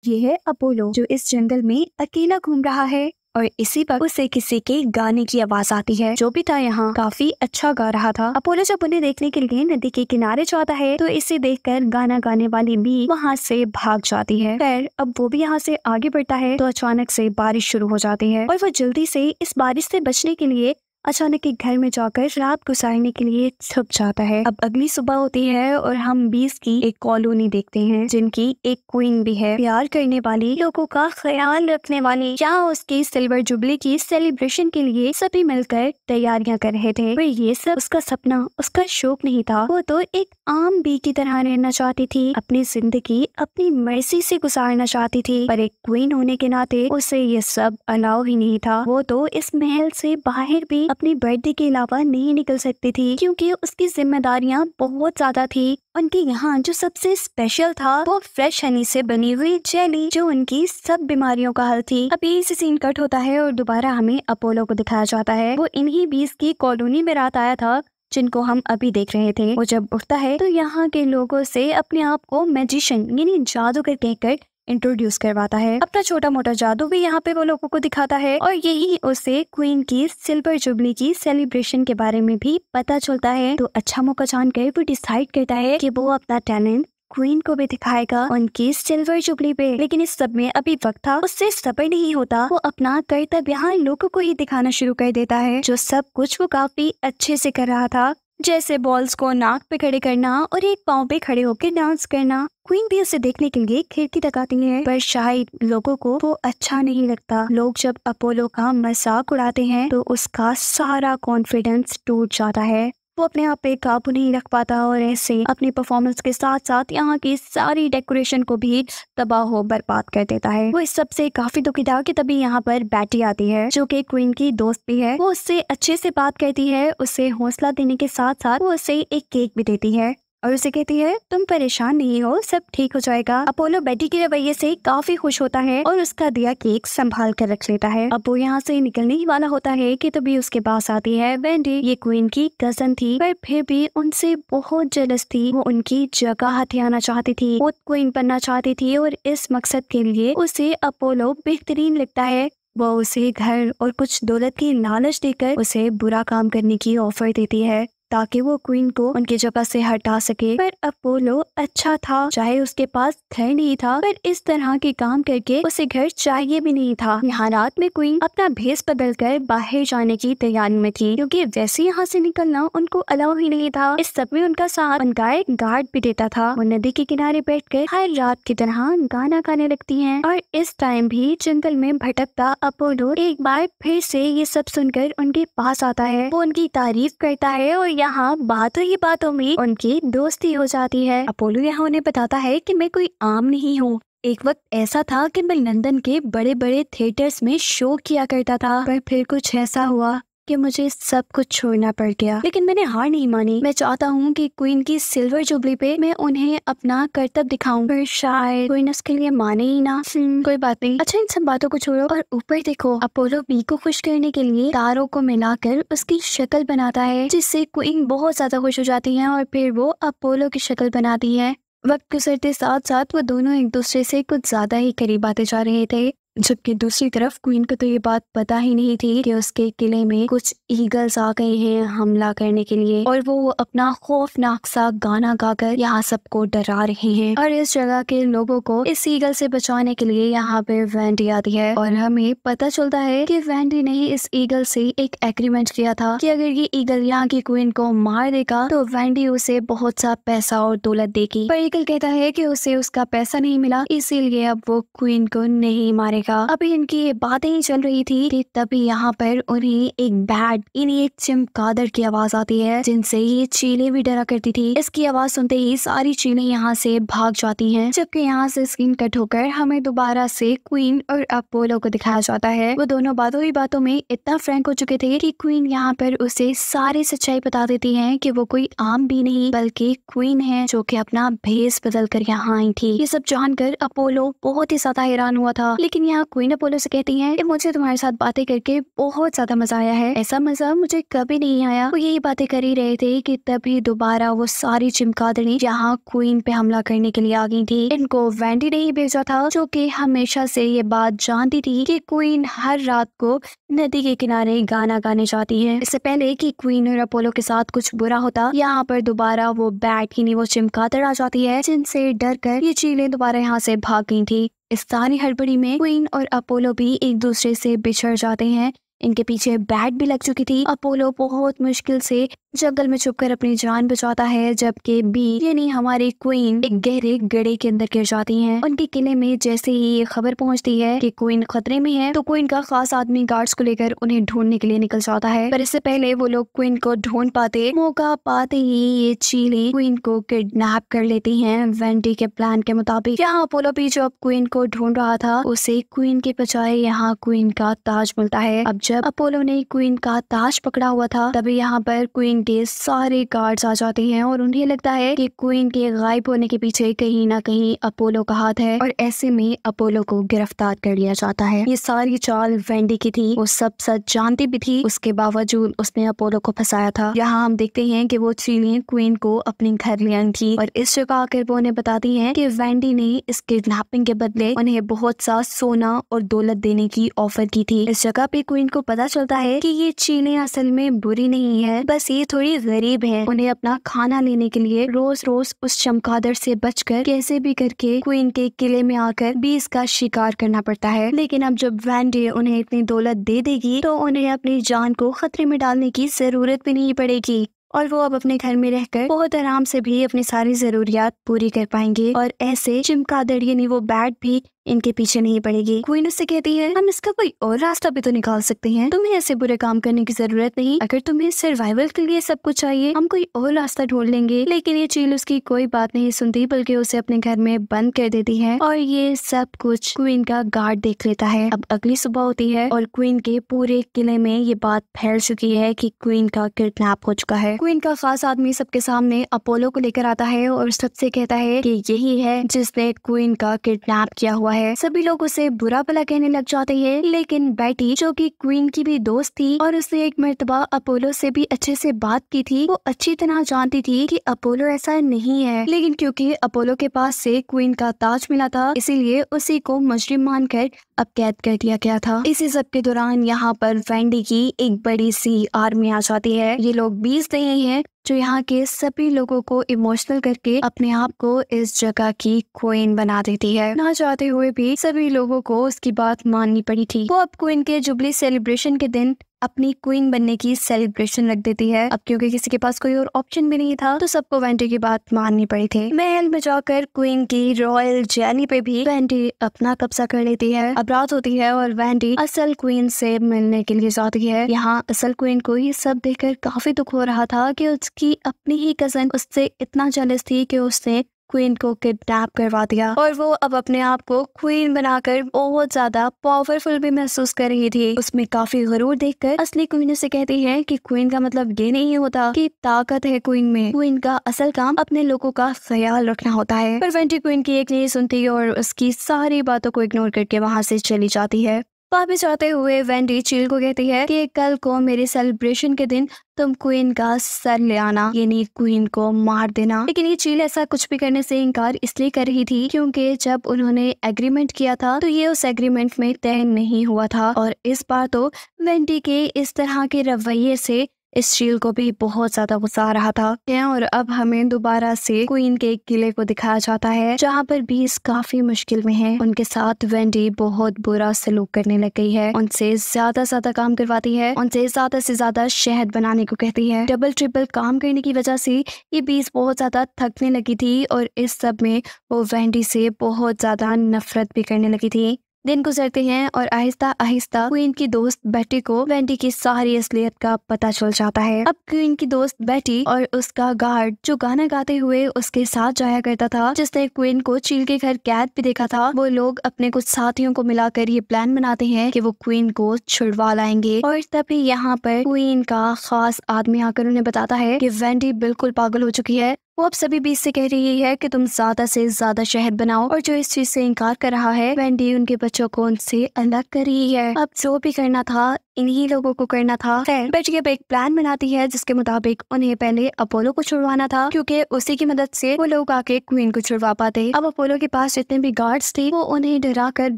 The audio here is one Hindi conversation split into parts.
ये है अपोलो जो इस जंगल में अकेला घूम रहा है और इसी पर उसे किसी के गाने की आवाज आती है। जो भी था यहाँ काफी अच्छा गा रहा था। अपोलो जब उन्हें देखने के लिए नदी के किनारे जाता है तो इसे देखकर गाना गाने वाली भी वहाँ से भाग जाती है। खैर अब वो भी यहाँ से आगे बढ़ता है तो अचानक से बारिश शुरू हो जाती है और वो जल्दी से इस बारिश से बचने के लिए अचानक एक घर में जाकर रात गुजारने के लिए छुप जाता है। अब अगली सुबह होती है और हम बीस की एक कॉलोनी देखते हैं जिनकी एक क्वीन भी है। प्यार करने वाली, लोगों का ख्याल रखने वाली। यहाँ उसकी सिल्वर जुबली की सेलिब्रेशन के लिए सभी मिलकर तैयारियां कर रहे थे। पर ये सब उसका सपना, उसका शौक नहीं था। वो तो एक आम बी की तरह रहना चाहती थी, अपनी जिंदगी अपनी मर्जी से गुजारना चाहती थी। पर एक क्वीन होने के नाते उसे ये सब अलाउ ही नहीं था। वो तो इस महल से बाहर भी अपनी बर्थडे के अलावा नहीं निकल सकती थी क्योंकि उसकी जिम्मेदारियां बहुत ज्यादा थी। उनके यहाँ जो सबसे स्पेशल था वो फ्रेश हनी से बनी हुई जेली जो उनकी सब बीमारियों का हल थी। अभी से सीन कट होता है और दोबारा हमें अपोलो को दिखाया जाता है। वो इन्हीं बीस की कॉलोनी में रात आया था जिनको हम अभी देख रहे थे। वो जब उठता है तो यहाँ के लोगों से अपने आप को मैजिशियन यानी जादूगर कहकर इंट्रोड्यूस करवाता है। अपना छोटा मोटा जादू भी यहाँ पे वो लोगों को दिखाता है और यही उसे क्वीन की सिल्वर जुबली की सेलिब्रेशन के बारे में भी पता चलता है। तो अच्छा मौका जानकर वो डिसाइड करता है कि वो अपना टैलेंट क्वीन को भी दिखाएगा उनकी सिल्वर जुबली पे। लेकिन इस सब में अभी वक्त था, उससे सब्र नहीं होता। वो अपना कर्तव्य यहाँ लोगों को ही दिखाना शुरू कर देता है जो सब कुछ वो काफी अच्छे से कर रहा था, जैसे बॉल्स को नाक पे खड़े करना और एक पाँव पे खड़े होकर डांस करना। क्वीन भी उसे देखने के लिए खिड़की तक आती है पर शायद लोगों को वो अच्छा नहीं लगता। लोग जब अपोलो का मजाक उड़ाते हैं तो उसका सारा कॉन्फिडेंस टूट जाता है। वो अपने आप पे काबू नहीं रख पाता और ऐसे अपनी परफॉर्मेंस के साथ साथ यहाँ की सारी डेकोरेशन को भी तबाह हो बर्बाद कर देता है। वो इस सब से काफी दुखी था कि तभी यहाँ पर बैटी आती है जो कि क्वीन की दोस्त भी है। वो उससे अच्छे से बात करती है, उसे हौसला देने के साथ साथ वो उसे एक केक भी देती है और उसे कहती है तुम परेशान नहीं हो, सब ठीक हो जाएगा। अपोलो बेटी के रवैये से काफी खुश होता है और उसका दिया केक संभाल कर रख लेता है। अब वो यहाँ से निकलने ही वाला होता है कि तभी उसके पास आती है वेंडी। ये क्वीन की कजन थी पर फिर भी उनसे बहुत जेलस थी। वो उनकी जगह हथियाना चाहती थी, वो क्वीन बनना चाहती थी और इस मकसद के लिए उसे अपोलो बेहतरीन लगता है। वो उसे घर और कुछ दौलत की लालच देकर उसे बुरा काम करने की ऑफर देती है ताकि वो क्वीन को उनकी जगह से हटा सके। पर अपोलो अच्छा था, चाहे उसके पास घर नहीं था पर इस तरह के काम करके उसे घर चाहिए भी नहीं था। यहाँ रात में क्वीन अपना भेस बदल कर बाहर जाने की तैयारी में थी क्योंकि वैसे यहाँ से निकलना उनको अलाउ ही नहीं था। इस सब में उनका साथ उनका एक गार्ड भी देता था। वो नदी के किनारे बैठकर हर रात की तरह गाना गाने लगती है और इस टाइम भी जंगल में भटकता अपोलो एक बार फिर से ये सब सुनकर उनके पास आता है। वो उनकी तारीफ करता है और यहाँ बातों ही बातों में उनकी दोस्ती हो जाती है। अपोलो यहाँ उन्हें बताता है कि मैं कोई आम नहीं हूँ। एक वक्त ऐसा था कि मैं लंदन के बड़े बड़े थिएटर्स में शो किया करता था पर फिर कुछ ऐसा हुआ कि मुझे सब कुछ छोड़ना पड़ गया। लेकिन मैंने हार नहीं मानी। मैं चाहता हूँ कि क्वीन की सिल्वर जुबली पे मैं उन्हें अपना कर्तव्य दिखाऊं पर शायद क्वीन उसके लिए माने ही ना। कोई बात नहीं, अच्छा इन सब बातों को छोड़ो और ऊपर देखो। अपोलो बी को खुश करने के लिए तारों को मिलाकर उसकी शक्ल बनाता है जिससे क्वीन बहुत ज्यादा खुश हो जाती है और फिर वो अपोलो की शक्ल बनाती है। वक्त गुजरते साथ साथ वो दोनों एक दूसरे से कुछ ज्यादा ही करीब आते जा रहे थे, जबकि दूसरी तरफ क्वीन को तो ये बात पता ही नहीं थी कि उसके किले में कुछ ईगल्स आ गए हैं हमला करने के लिए और वो अपना खौफनाक सा गाना गाकर यहाँ सबको डरा रहे हैं। और इस जगह के लोगों को इस ईगल से बचाने के लिए यहाँ पे वेंडी आती है और हमें पता चलता है कि वेंडी ने इस ईगल से एक एग्रीमेंट किया था कि अगर ये ईगल यहाँ की क्वीन को मार देगा तो वेंडी उसे बहुत सा पैसा और दौलत देगी। पर ईगल कहता है कि उसे उसका पैसा नहीं मिला, इसीलिए अब वो क्वीन को नहीं मारेगा। अभी इनकी ये बातें ही चल रही थी कि तभी यहाँ पर उन्हें एक बैड यानी एक चमगादड़ की आवाज आती है जिनसे ये चीलें भी डरा करती थी। इसकी आवाज सुनते ही सारी चीलें यहाँ से भाग जाती हैं, जबकि यहाँ से स्क्रीन कट होकर हमें दोबारा से क्वीन और अपोलो को दिखाया जाता है। वो दोनों बातों ही बातों में इतना फ्रैंक हो चुके थे कि क्वीन यहाँ पर उसे सारी सच्चाई बता देती है कि वो कोई आम भी नहीं बल्कि क्वीन है जो कि अपना भेस बदल कर यहाँ आई थी। ये सब जानकर अपोलो बहुत ही ज्यादा हैरान हुआ था, लेकिन यहाँ यहाँ क्वीन अपोलो से कहती है कि मुझे तुम्हारे साथ बातें करके बहुत ज्यादा मजा आया है, ऐसा मजा मुझे कभी नहीं आया। वो यही बातें कर ही रहे थे कि तभी दोबारा वो सारी चमगादड़ी यहाँ क्वीन पे हमला करने के लिए आ गई थी। इनको वेंडी ने ही भेजा था, जो कि हमेशा से ये बात जानती थी कि क्वीन हर रात को नदी के किनारे गाना गाने जाती है। इससे पहले कि क्वीन और अपोलो के साथ कुछ बुरा होता, यहाँ पर दोबारा वो बैट की नहीं वो चमगादड़ आ जाती है, जिनसे डर कर ये चीलें दोबारा यहाँ से भाग गई थी। इस सारी हड़बड़ी में क्वीन और अपोलो भी एक दूसरे से बिछड़ जाते हैं। इनके पीछे बैट भी लग चुकी थी। अपोलो बहुत मुश्किल से जंगल में छुपकर अपनी जान बचाता है, जबकि बी यानी हमारी क्वीन एक गहरे गड्ढे के अंदर गिर जाती हैं। उनके किले में जैसे ही ये खबर पहुंचती है कि क्वीन खतरे में है, तो क्वीन का खास आदमी गार्ड्स को लेकर उन्हें ढूंढने के लिए निकल जाता है। पर इससे पहले वो लोग क्वीन को ढूंढ पाते, मौका पाते ही ये चीलें क्वीन को किडनैप कर लेती हैं वेंडी के प्लान के मुताबिक। यहाँ अपोलो भी जो अब क्वीन को ढूंढ रहा था, उसे क्वीन के बजाय यहाँ क्वीन का ताज मिलता है। अब जब अपोलो ने क्वीन का ताज पकड़ा हुआ था, तभी यहाँ पर क्वीन के सारे गार्ड्स आ जाते हैं और उन्हें लगता है कि क्वीन के गायब होने के पीछे कहीं ना कहीं अपोलो का हाथ है, और ऐसे में अपोलो को गिरफ्तार कर लिया जाता है। ये सारी चाल वेंडी की थी, वो सब सच जानती भी थी, उसके बावजूद उसने अपोलो को फंसाया था। यहाँ हम देखते हैं कि वो चीलें क्वीन को अपने घर ले आई थी और इस जगह आकर वो उन्हें बताती हैं कि वेंडी ने इस किडनैपिंग के बदले उन्हें बहुत सा सोना और दौलत देने की ऑफर की थी। इस जगह पे क्वीन को पता चलता है कि ये चीलें असल में बुरी नहीं है, बस ये थोड़ी गरीब है। उन्हें अपना खाना लेने के लिए रोज रोज उस चमगादड़ से बचकर कैसे भी करके क्वीन के किले में आकर बीस का शिकार करना पड़ता है। लेकिन अब जब वेंडी उन्हें इतनी दौलत दे देगी, तो उन्हें अपनी जान को खतरे में डालने की जरूरत भी नहीं पड़ेगी और वो अब अपने घर में रहकर बहुत आराम से भी अपनी सारी जरूरियात पूरी कर पाएंगे, और ऐसे चमगादड़ यानी वो बैट भी इनके पीछे नहीं पड़ेगी। क्वीन उससे कहती है, हम इसका कोई और रास्ता भी तो निकाल सकते हैं, तुम्हें ऐसे बुरे काम करने की जरूरत नहीं। अगर तुम्हें सर्वाइवल के लिए सब कुछ चाहिए, हम कोई और रास्ता ढूंढ लेंगे। लेकिन ये चील उसकी कोई बात नहीं सुनती, बल्कि उसे अपने घर में बंद कर देती है और ये सब कुछ क्वीन का गार्ड देख लेता है। अब अगली सुबह होती है और क्वीन के पूरे किले में ये बात फैल चुकी है कि क्वीन का किडनैप हो चुका है। क्वीन का खास आदमी सबके सामने अपोलो को लेकर आता है और सबसे कहता है कि यही है जिसने क्वीन का किडनैप किया हुआ है। सभी लोग उसे बुरा भला कहने लग जाते हैं, लेकिन बेटी जो कि क्वीन की भी दोस्त थी और उसने एक मर्तबा अपोलो से भी अच्छे से बात की थी, वो अच्छी तरह जानती थी कि अपोलो ऐसा नहीं है। लेकिन क्योंकि अपोलो के पास से क्वीन का ताज मिला था, इसीलिए उसी को मुजरिम मानकर अब कैद कर दिया गया था। इसी सब के दौरान यहाँ पर वेंडी की एक बड़ी सी आर्मी आ जाती है। ये लोग 20 नहीं है जो यहाँ के सभी लोगों को इमोशनल करके अपने आप को इस जगह की क्वीन बना देती है। ना चाहते हुए भी सभी लोगों को उसकी बात माननी पड़ी थी। वो अब क्वीन के जुबली सेलिब्रेशन के दिन अपनी क्वीन बनने की सेलिब्रेशन रख देती है। अब क्योंकि किसी के पास कोई और ऑप्शन भी नहीं था, तो सबको वेंडी की बात माननी पड़ी थी। महल में जाकर क्वीन की रॉयल जैली पे भी वेंडी अपना कब्जा कर लेती है। अब रात होती है और वेंडी असल क्वीन से मिलने के लिए जाती है। यहाँ असल क्वीन को ये सब देखकर काफी दुख हो रहा था कि उसकी अपनी ही कजन उससे इतना जेलस थी कि उसने क्वीन को किडनैप करवा दिया, और वो अब अपने आप को क्वीन बनाकर बहुत ज्यादा पावरफुल भी महसूस कर रही थी। उसमें काफी गरूर देखकर असली क्वीन उसे कहती है कि क्वीन का मतलब ये नहीं होता कि ताकत है क्वीन में। क्वीन का असल काम अपने लोगों का ख्याल रखना होता है। पर वेंडी क्वीन की एक नहीं सुनती और उसकी सारी बातों को इग्नोर करके वहाँ से चली जाती है। वापस आते हुए वेंडी चील को कहती है कि कल को मेरे सेलिब्रेशन के दिन तुम क्वीन का सर ले आना, यानी क्वीन को मार देना। लेकिन ये चील ऐसा कुछ भी करने से इनकार इसलिए कर रही थी क्योंकि जब उन्होंने एग्रीमेंट किया था तो ये उस एग्रीमेंट में तय नहीं हुआ था, और इस बार तो वेंडी के इस तरह के रवैये से इस चील को भी बहुत ज्यादा गुस्सा आ रहा था। और अब हमें दोबारा से क्वीन के किले को दिखाया जाता है, जहाँ पर बीस काफी मुश्किल में है। उनके साथ वेंडी बहुत बुरा सलूक करने लग गई है, उनसे ज्यादा काम करवाती है, उनसे ज्यादा से ज्यादा शहद बनाने को कहती है। डबल ट्रिपल काम करने की वजह से ये बीस बहुत ज्यादा थकने लगी थी और इस सब में वो वेंडी से बहुत ज्यादा नफरत भी करने लगी थी। दिन गुजरते हैं और आहिस्ता आहिस्ता क्वीन की दोस्त बेटी को वेंडी की सारी असलियत का पता चल जाता है। अब क्वीन की दोस्त बेटी और उसका गार्ड जो गाना गाते हुए उसके साथ जाया करता था, जिसने क्वीन को चील के घर कैद भी देखा था, वो लोग अपने कुछ साथियों को मिलाकर ये प्लान बनाते हैं कि वो क्वीन को छुड़वा लाएंगे। और तभी यहाँ पर क्वीन का खास आदमी आकर उन्हें बताता है कि वेंडी बिल्कुल पागल हो चुकी है, वो अब सभी बीच से कह रही है कि तुम ज्यादा से ज्यादा शहद बनाओ, और जो इस चीज से इनकार कर रहा है वेंडी उनके बच्चों को उनसे अलग कर रही है। अब जो भी करना था इन्हीं लोगों को करना था। खैर बेटी अब एक प्लान बनाती है जिसके मुताबिक उन्हें पहले अपोलो को छुड़वाना था, क्योंकि उसी की मदद से वो लोग आके क्वीन को छुड़वा पाते। अब अपोलो के पास जितने भी गार्ड्स थे वो उन्हें डरा कर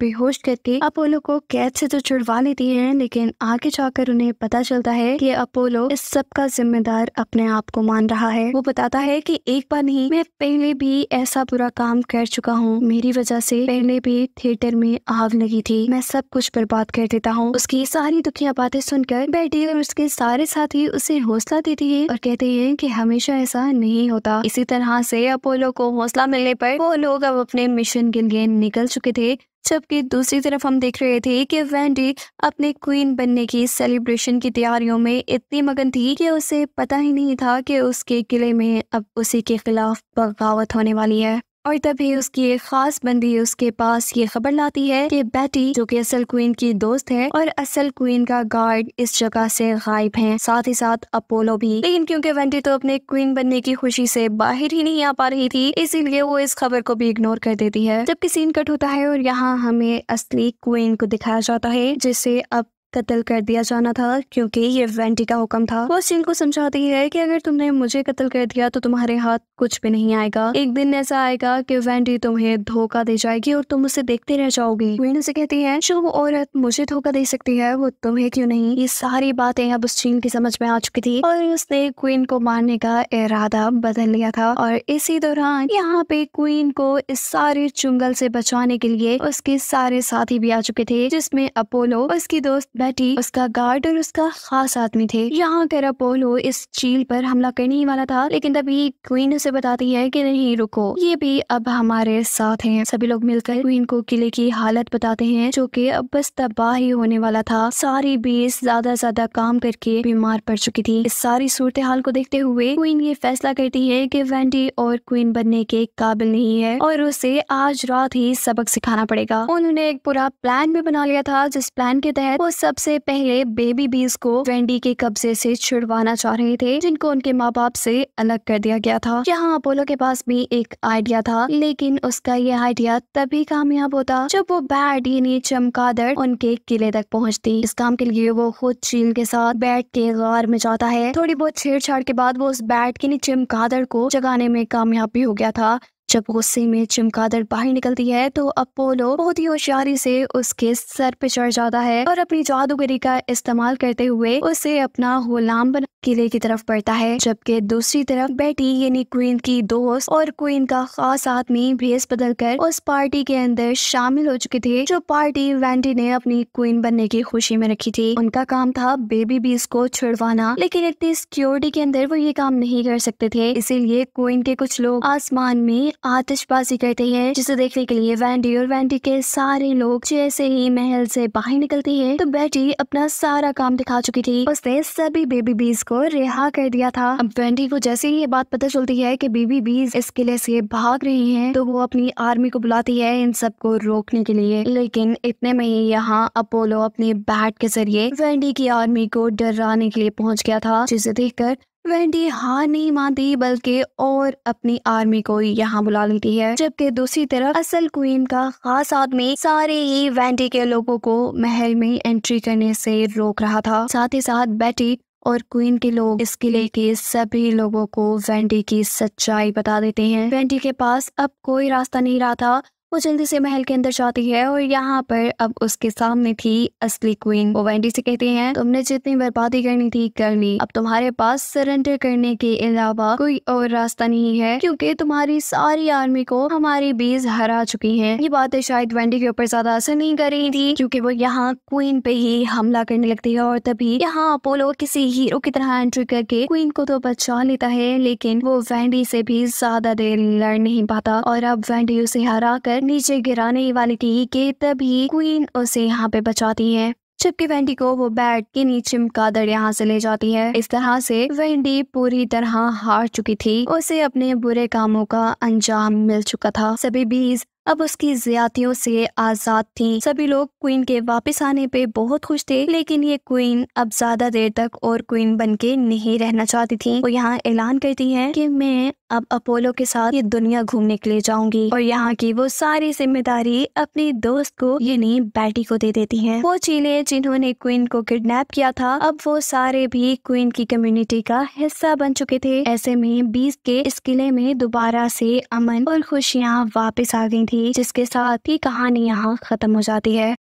बेहोश करके अपोलो को कैद से तो छुड़वा लेती है, लेकिन आगे जाकर उन्हें पता चलता है कि अपोलो इस सब का जिम्मेदार अपने आप को मान रहा है। वो बताता है कि एक बार नहीं, मैं पहले भी ऐसा बुरा काम कर चुका हूँ, मेरी वजह से पहले भी थिएटर में आग लगी थी, मैं सब कुछ बर्बाद कर देता हूँ। उसकी सारी दुखिया बातें सुनकर बेटी और उसके सारे साथी उसे हौसला देती है और कहते हैं कि हमेशा ऐसा नहीं होता। इसी तरह से अपोलो को हौसला मिलने पर वो लोग अब अपने मिशन के लिए निकल चुके थे, जबकि दूसरी तरफ हम देख रहे थे कि वेंडी अपने क्वीन बनने की सेलिब्रेशन की तैयारियों में इतनी मगन थी कि उसे पता ही नहीं था कि उसके किले में अब उसी के खिलाफ बगावत होने वाली है। और तभी उसकी एक खास बंदी उसके पास ये खबर लाती है कि बेटी जो कि असल क्वीन की दोस्त है और असल क्वीन का गार्ड इस जगह से गायब हैं, साथ ही साथ अपोलो भी। लेकिन क्योंकि वेंडी तो अपने क्वीन बनने की खुशी से बाहर ही नहीं आ पा रही थी, इसीलिए वो इस खबर को भी इग्नोर कर देती है। जबकि सीन कट होता है और यहाँ हमें असली क्वीन को दिखाया जाता है जिसे अब कत्ल कर दिया जाना था, क्योंकि ये वेंडी का हुक्म था। वो सीन को समझाती है कि अगर तुमने मुझे कत्ल कर दिया तो तुम्हारे हाथ कुछ भी नहीं आएगा, एक दिन ऐसा आएगा कि वेंडी तुम्हें धोखा दे जाएगी और तुम उसे देखते रह जाओगी। क्वीन उसे कहती है जो औरत मुझे धोखा दे सकती है वो तुम्हें क्यों नहीं। ये सारी बातें अब उस चीन की समझ में आ चुकी थी और उसने क्वीन को मारने का इरादा बदल लिया था। और इसी दौरान यहाँ पे क्वीन को इस सारे चुंगल से बचाने के लिए उसके सारे साथी भी आ चुके थे, जिसमें अपोलो, उसकी दोस्त बेटी, उसका गार्ड और उसका खास आदमी थे। यहाँ कर अपोलो इस चील पर हमला करने ही वाला था, लेकिन तभी क्वीन उसे बताती है कि नहीं रुको, ये भी अब हमारे साथ हैं। सभी लोग मिलकर क्वीन को किले की हालत बताते हैं जो कि अब बस तबाह ही होने वाला था। सारी बेस ज्यादा काम करके बीमार पड़ चुकी थी। इस सारी सूरत हाल को देखते हुए क्वीन ये फैसला करती है कि वेंडी और क्वीन बनने के काबिल नहीं है और उसे आज रात ही सबक सिखाना पड़ेगा। उन्होंने एक पूरा प्लान भी बना लिया था, जिस प्लान के तहत वो सबसे पहले बेबी बीज को वेंडी के कब्जे से छुड़वाना चाह रहे थे, जिनको उनके माँ बाप से अलग कर दिया गया था। यहाँ अपोलो के पास भी एक आइडिया था, लेकिन उसका ये आइडिया तभी कामयाब होता जब वो बैट यानी चमगादड़ उनके किले तक पहुँचती। इस काम के लिए वो खुद चील के साथ बैट के गार में जाता है। थोड़ी बहुत छेड़छाड़ के बाद वो उस बैट की चमगादड़ को जगाने में कामयाब भी हो गया था। जब गुस्से में चमगादड़ बाहर निकलती है तो अपोलो बहुत ही होशियारी से उसके सर पे चढ़ जाता है और अपनी जादूगरी का इस्तेमाल करते हुए उसे अपना गुलाम बना किले की तरफ बढ़ता है। जबकि दूसरी तरफ बेटी यानी क्वीन की दोस्त और क्वीन का खास आदमी भेस बदलकर उस पार्टी के अंदर शामिल हो चुके थे, जो पार्टी वेंडी ने अपनी क्वीन बनने की खुशी में रखी थी। उनका काम था बेबी बीज को छुड़वाना, लेकिन इतनी सिक्योरिटी के अंदर वो ये काम नहीं कर सकते थे। इसीलिए क्वीन के कुछ लोग आसमान में आतिशबाजी करते हैं, जिसे देखने के लिए वेंडी और वेंडी के सारे लोग जैसे ही महल से बाहर निकलती है तो बेटी अपना सारा काम दिखा चुकी थी। उसने सभी बेबी बीज को रिहा कर दिया था। अब वेंडी को जैसे ही ये बात पता चलती है कि बेबी बीज इस किले से भाग रही हैं, तो वो अपनी आर्मी को बुलाती है इन सबको रोकने के लिए। लेकिन इतने में ही यहाँ अपोलो अपने बैट के जरिए वेंडी की आर्मी को डराने के लिए पहुंच गया था, जिसे देखकर वेंडी हार नहीं मानती बल्कि और अपनी आर्मी को यहाँ बुला लेती है। जबकि दूसरी तरफ असल क्वीन का खास आदमी सारे ही वेंडी के लोगों को महल में एंट्री करने से रोक रहा था। साथ ही साथ बेटी और क्वीन के लोग इस किले के सभी लोगों को वेंडी की सच्चाई बता देते हैं। वेंडी के पास अब कोई रास्ता नहीं रहा था। वो जल्दी से महल के अंदर जाती है और यहाँ पर अब उसके सामने थी असली क्वीन। वो वेंडी से कहती हैं, तुमने जितनी बर्बादी करनी थी कर ली, अब तुम्हारे पास सरेंडर करने के अलावा कोई और रास्ता नहीं है, क्योंकि तुम्हारी सारी आर्मी को हमारी बेस हरा चुकी हैं। ये बातें शायद वेंडी के ऊपर ज्यादा असर नहीं कर रही थी, क्योंकि वो यहाँ क्वीन पे ही हमला करने लगती है। और तभी यहाँ अपोलो किसी हीरो की तरह एंट्री करके क्वीन को तो बचा लेता है, लेकिन वो वेंडी से भी ज्यादा देर लड़ नहीं पाता और अब वेंडी उसे हरा कर नीचे गिराने ही वाली थी कि तभी क्वीन उसे यहाँ पे बचाती है। जबकि वेंडी को वो बैट के नीचे चमगादड़ यहाँ से ले जाती है। इस तरह से वेंडी पूरी तरह हार चुकी थी। उसे अपने बुरे कामों का अंजाम मिल चुका था। सभी बीज अब उसकी ज्यादतियों से आजाद थी। सभी लोग क्वीन के वापस आने पे बहुत खुश थे, लेकिन ये क्वीन अब ज्यादा देर तक और क्वीन बनके नहीं रहना चाहती थी। वो यहाँ ऐलान करती है कि मैं अब अपोलो के साथ ये दुनिया घूमने के लिए जाऊंगी, और यहाँ की वो सारी जिम्मेदारी अपनी दोस्त को यानी बैटी को दे देती है। वो चीले जिन्होंने क्वीन को किडनैप किया था, अब वो सारे भी क्वीन की कम्युनिटी का हिस्सा बन चुके थे। ऐसे में बीस्ट के इस किले में दोबारा से अमन और खुशियाँ वापस आ गई थी, जिसके साथ ही कहानी यहाँ खत्म हो जाती है।